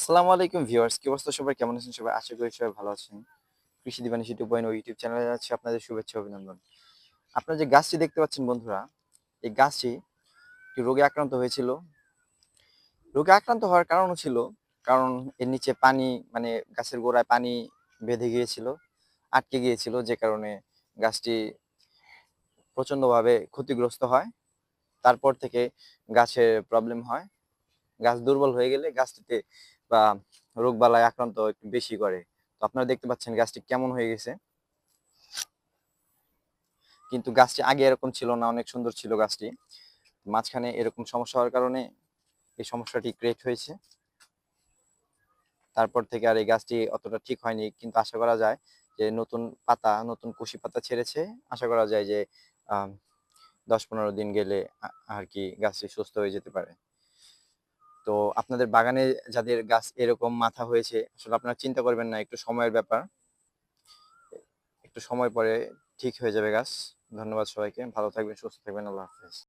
আসসালামু আলাইকুম ভিউয়ার্স, কি অবস্থা সবার? কেমন আছেন সবাই? আশা করি সবাই ভালো আছেন। কৃষি দিবানিশি 2.0 ইউটিউব চ্যানেলে যাচ্ছে আপনাদের শুভেচ্ছা অভিনন্দন। আপনারা যে গাছটি দেখতে পাচ্ছেন বন্ধুরা, এই গাছটি একটি রোগে আক্রান্ত হয়েছিল। রোগে আক্রান্ত হওয়ার কারণও ছিল, কারণ এর নিচে পানি মানে গাছের গোড়ায় পানি বেঁধে গিয়েছিল, আটকে গিয়েছিল, যে কারণে গাছটি প্রচণ্ডভাবে ক্ষতিগ্রস্ত হয়। তারপর থেকে গাছের প্রবলেম হয়। গাছ দুর্বল হয়ে গেলে গাছটিতে বা রোগবালাই আক্রান্ত একটু বেশি করে। তো আপনারা দেখতে পাচ্ছেন গাছটি কেমন হয়ে গেছে। কিন্তু গাছটি আগে এরকম ছিল না, অনেক সুন্দর ছিল গাছটি। মাঝখানে এরকম সমস্যা হওয়ার কারণে এই সমস্যাটি ক্রিয়েট হয়েছে। তারপর থেকে আর এই গাছটি অতটা ঠিক হয়নি, কিন্তু আশা করা যায় যে নতুন পাতা, নতুন কুশি পাতা ছেড়েছে। আশা করা যায় যে 10-15 দিন গেলে আর কি গাছটি সুস্থ হয়ে যেতে পারে। তো আপনাদের বাগানে যাদের গাছ এরকম মাথা হয়েছে, আসলে আপনারা চিন্তা করবেন না, একটু সময়ের ব্যাপার। একটু সময় পরে ঠিক হয়ে যাবে গাছ। ধন্যবাদ সবাইকে, ভালো থাকবেন, সুস্থ থাকবেন, আল্লাহ হাফেজ।